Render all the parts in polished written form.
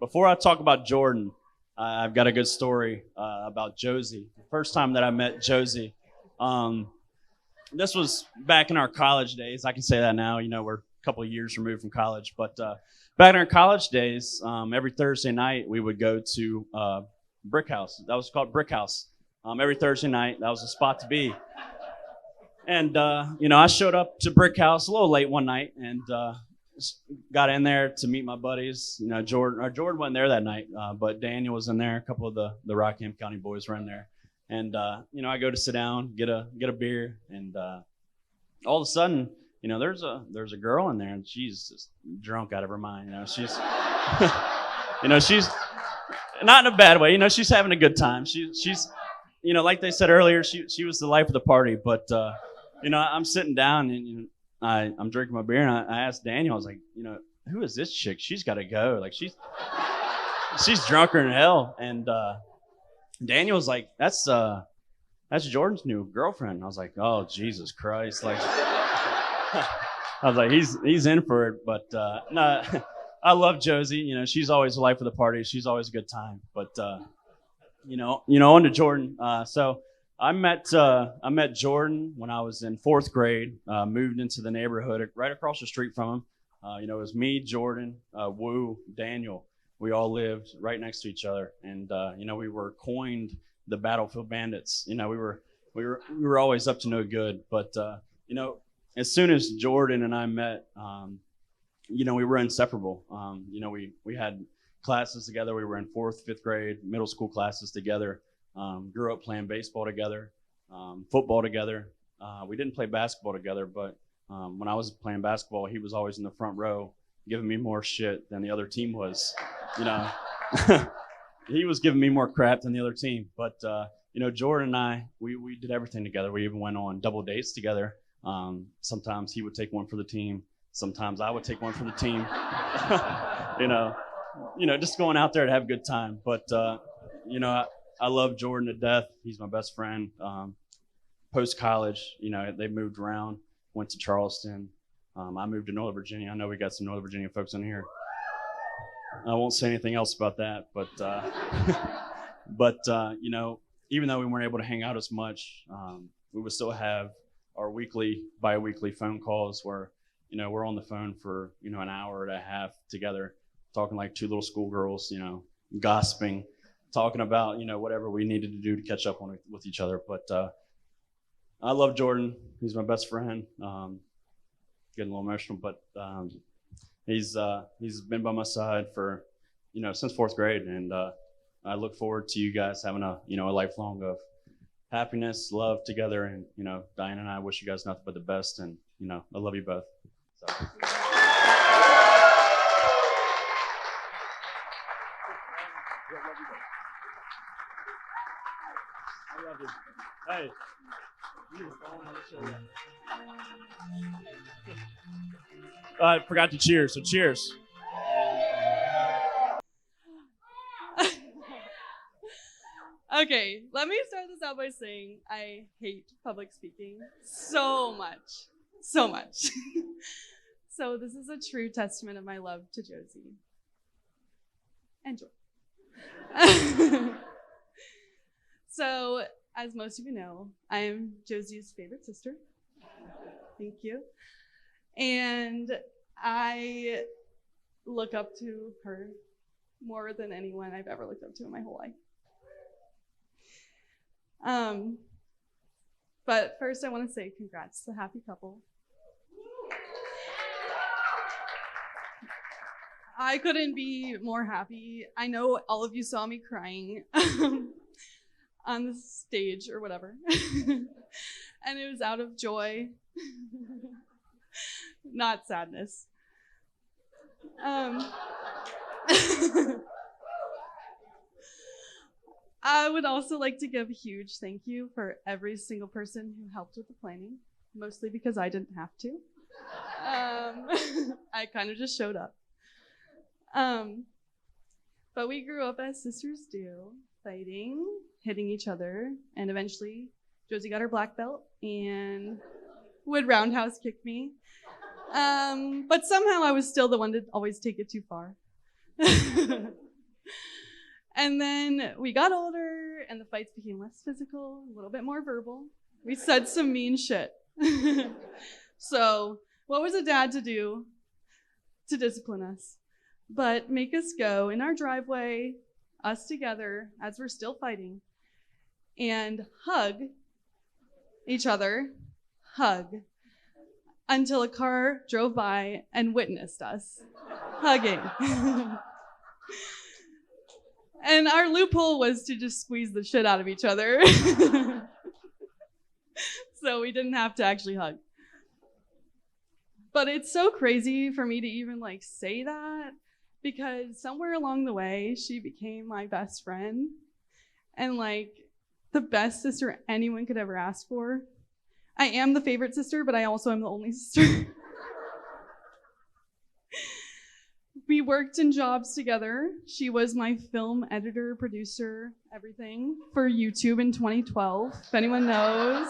before I talk about Jordan, I've got a good story about Josie. The first time that I met Josie, um, this was back in our college days. I can say that now. We're a couple of years removed from college, but back in our college days, every Thursday night we would go to Brick House. That was called Brick House. Every Thursday night, that was the spot to be. And I showed up to Brick House a little late one night and got in there to meet my buddies. Jordan wasn't there that night, but Daniel was in there. A couple of the Rockingham County boys were in there. And I go to sit down, get a beer, and all of a sudden, there's a girl in there, and she's just drunk out of her mind. She's, she's not in a bad way. She's having a good time. She's, like they said earlier, she was the life of the party. But I'm sitting down and I'm drinking my beer, and I asked Daniel, I was like, who is this chick? She's got to go. Like she's drunker than hell. And Daniel was like, that's Jordan's new girlfriend. I was like, oh Jesus Christ! Like, I was like, he's in for it. But no, I love Josie. She's always the life of the party. She's always a good time. But on to Jordan. So I met Jordan when I was in fourth grade. Moved into the neighborhood right across the street from him. It was me, Jordan, Woo, Daniel. We all lived right next to each other, and we were coined the Battlefield Bandits. We were always up to no good. But as soon as Jordan and I met, we were inseparable. We had classes together. We were in fourth, fifth grade, middle school classes together. Grew up playing baseball together, football together. We didn't play basketball together, but when I was playing basketball, he was always in the front row giving me more shit than the other team was. He was giving me more crap than the other team. But, Jordan and I, we did everything together. We even went on double dates together. Sometimes he would take one for the team. Sometimes I would take one for the team. Just going out there to have a good time. But, I love Jordan to death. He's my best friend. Post-college, they moved around, went to Charleston. I moved to Northern Virginia. I know we got some Northern Virginia folks in here. I won't say anything else about that, but even though we weren't able to hang out as much, we would still have our bi-weekly phone calls where, we're on the phone for, an hour and a half together, talking like two little schoolgirls, gossiping, talking about, whatever we needed to do to catch up with each other. But I love Jordan. He's my best friend. Getting a little emotional, but he's been by my side for since fourth grade, and I look forward to you guys having a lifelong of happiness, love together, and Diane and I wish you guys nothing but the best, and I love you both. So. I love you. Hey. I forgot to cheers, so cheers. Okay, let me start this out by saying I hate public speaking so much. So much. So this is a true testament of my love to Josie. And Joy. So, as most of you know, I am Josie's favorite sister. Thank you. And I look up to her more than anyone I've ever looked up to in my whole life. But first I want to say congrats to the happy couple. I couldn't be more happy. I know all of you saw me crying on the stage or whatever. And it was out of joy, not sadness. I would also like to give a huge thank you for every single person who helped with the planning, mostly because I didn't have to. I kind of just showed up. But we grew up as sisters do, fighting, hitting each other, and eventually Josie got her black belt and would roundhouse kick me. But somehow I was still the one to always take it too far. And then we got older and the fights became less physical, a little bit more verbal. We said some mean shit. So, what was a dad to do to discipline us? But make us go in our driveway, us together, as we're still fighting, and hug each other, until a car drove by and witnessed us hugging. And our loophole was to just squeeze the shit out of each other. So we didn't have to actually hug. But it's so crazy for me to even like say that, because somewhere along the way, she became my best friend and like the best sister anyone could ever ask for. I am the favorite sister, but I also am the only sister. We worked in jobs together. She was my film editor, producer, everything for YouTube in 2012, if anyone knows.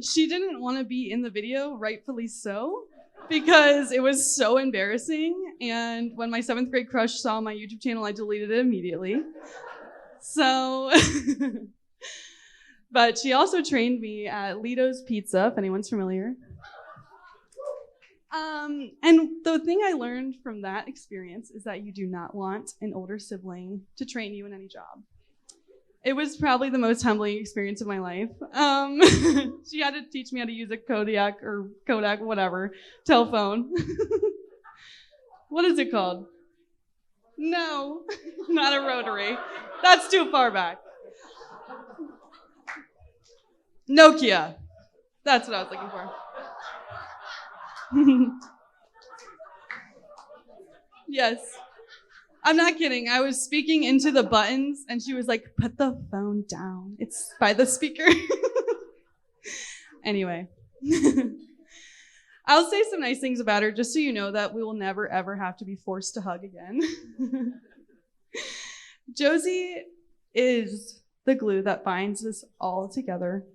She didn't want to be in the video, rightfully so, because it was so embarrassing. And when my 7th grade crush saw my YouTube channel, I deleted it immediately. So, but she also trained me at Lito's Pizza, if anyone's familiar. And the thing I learned from that experience is that you do not want an older sibling to train you in any job. It was probably the most humbling experience of my life. She had to teach me how to use a Kodak, whatever, telephone. What is it called? No, not a rotary. That's too far back. Nokia. That's what I was looking for. Yes. I'm not kidding. I was speaking into the buttons and she was like, put the phone down. It's by the speaker. Anyway. I'll say some nice things about her just so you know that we will never ever have to be forced to hug again. Josie is the glue that binds us all together.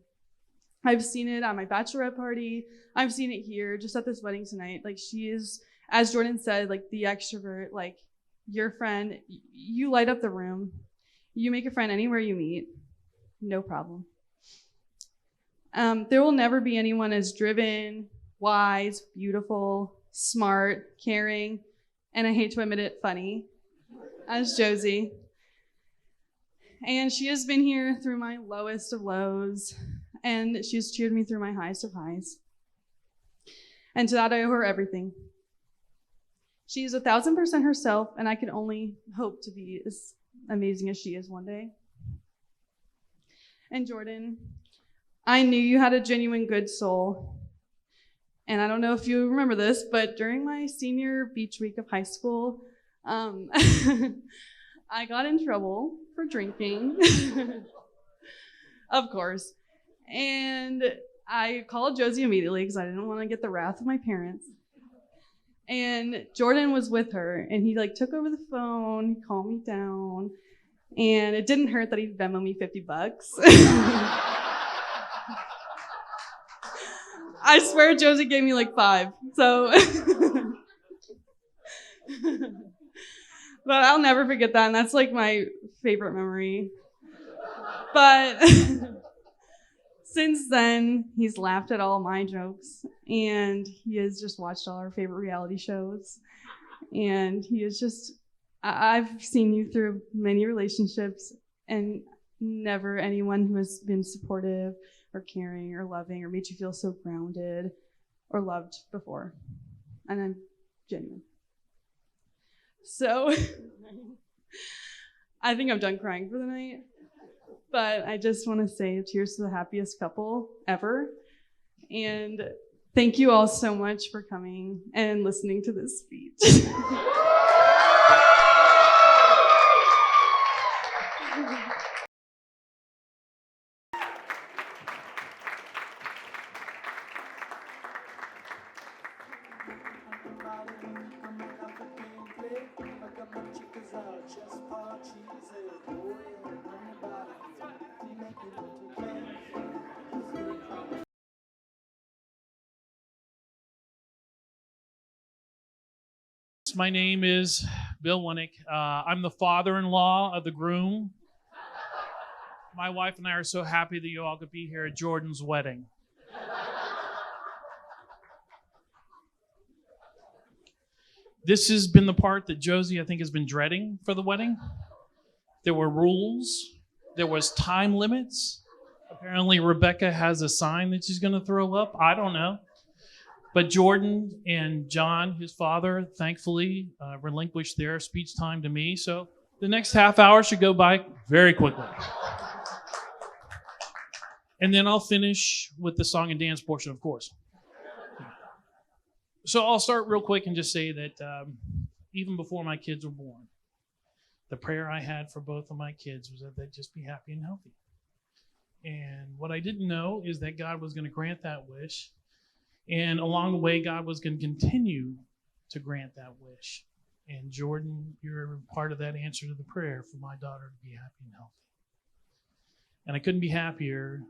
I've seen it at my bachelorette party. I've seen it here, just at this wedding tonight. Like, she is, as Jordan said, like the extrovert, like your friend. You light up the room. You make a friend anywhere you meet. No problem. There will never be anyone as driven, wise, beautiful, smart, caring, and I hate to admit it, funny, as Josie. And she has been here through my lowest of lows, and she's cheered me through my highest of highs. And to that, I owe her everything. She is 1,000% herself, and I can only hope to be as amazing as she is one day. And Jordan, I knew you had a genuine good soul. And I don't know if you remember this, but during my senior beach week of high school, I got in trouble for drinking, of course. And I called Josie immediately because I didn't want to get the wrath of my parents. And Jordan was with her, and he like took over the phone, he calmed me down, and it didn't hurt that he Venmoed me $50. I swear Josie gave me like 5. So, but I'll never forget that, and that's like my favorite memory. But since then, he's laughed at all my jokes, and he has just watched all our favorite reality shows. And he is just, I've seen you through many relationships, and never anyone who has been supportive or caring or loving or made you feel so grounded or loved before. And I'm genuine. So I think I'm done crying for the night. But I just want to say cheers to the happiest couple ever. And thank you all so much for coming and listening to this speech. My name is Bill Winnick. I'm the father-in-law of the groom. My wife and I are so happy that you all could be here at Jordan's wedding. This has been the part that Josie, I think, has been dreading for the wedding. There were rules. There was time limits. Apparently, Rebecca has a sign that she's going to throw up. I don't know. But Jordan and John, his father, thankfully relinquished their speech time to me. So the next half hour should go by very quickly. And then I'll finish with the song and dance portion, of course. So I'll start real quick and just say that even before my kids were born, the prayer I had for both of my kids was that they'd just be happy and healthy. And what I didn't know is that God was going to grant that wish. And along the way, God was going to continue to grant that wish. And Jordan, you're part of that answer to the prayer for my daughter to be happy and healthy. And I couldn't be happier.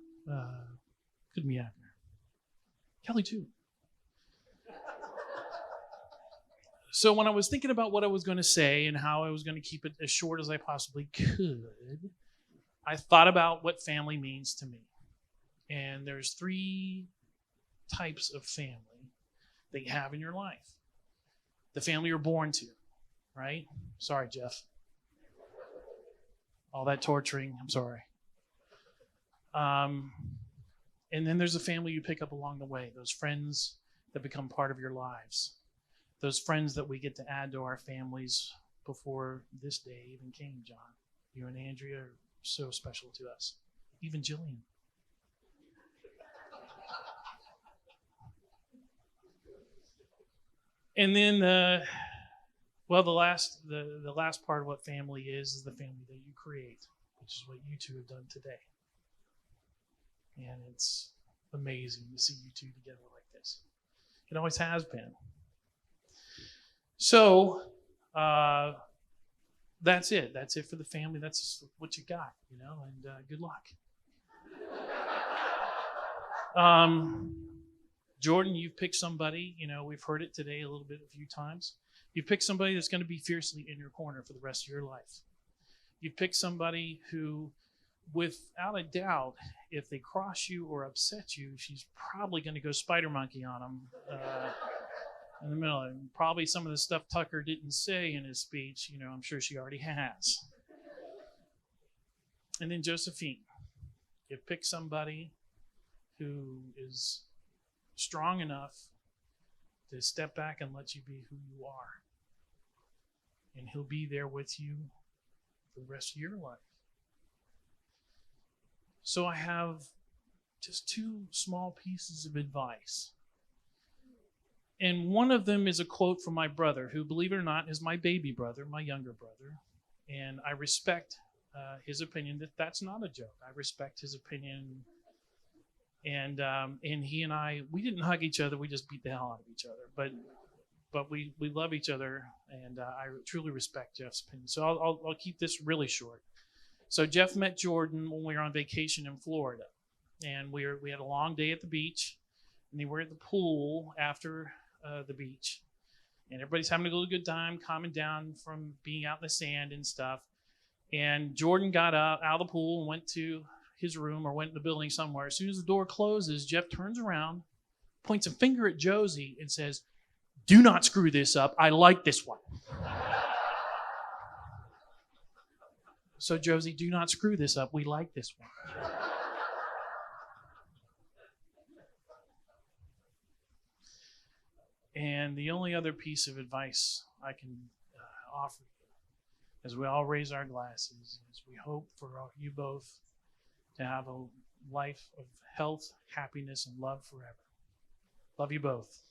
Kelly, too. So when I was thinking about what I was going to say and how I was going to keep it as short as I possibly could, I thought about what family means to me. And there's 3 types of family that you have in your life. The family you're born to, right? Sorry, Jeff. All that torturing, I'm sorry. And then there's a family you pick up along the way, those friends that become part of your lives. Those friends that we get to add to our families before this day even came, John. You and Andrea are so special to us. Even Jillian. And then, the last part of what family is the family that you create, which is what you two have done today. And it's amazing to see you two together like this. It always has been. So, that's it. That's it for the family. That's what you got, and good luck. Jordan, you've picked somebody, we've heard it today a few times. You've picked somebody that's going to be fiercely in your corner for the rest of your life. You've picked somebody who, without a doubt, if they cross you or upset you, she's probably going to go spider monkey on them in the middle. And probably some of the stuff Tucker didn't say in his speech, I'm sure she already has. And then Josephine, you've picked somebody who is strong enough to step back and let you be who you are. And he'll be there with you for the rest of your life. So I have just 2 small pieces of advice. And one of them is a quote from my brother, who, believe it or not, is my baby brother, my younger brother. And I respect his opinion that's not a joke. I respect his opinion. And he and I, we didn't hug each other. We just beat the hell out of each other. But we love each other, and I truly respect Jeff's opinion. So I'll keep this really short. So Jeff met Jordan when we were on vacation in Florida, and we had a long day at the beach, and they were at the pool after the beach, and everybody's having a good time, calming down from being out in the sand and stuff. And Jordan got out of the pool and went to his room or went in the building somewhere. As soon as the door closes, Jeff turns around, points a finger at Josie, and says, "Do not screw this up. I like this one." So, Josie, do not screw this up. We like this one. And the only other piece of advice I can offer you, as we all raise our glasses, is we hope for you both to have a life of health, happiness, and love forever. Love you both.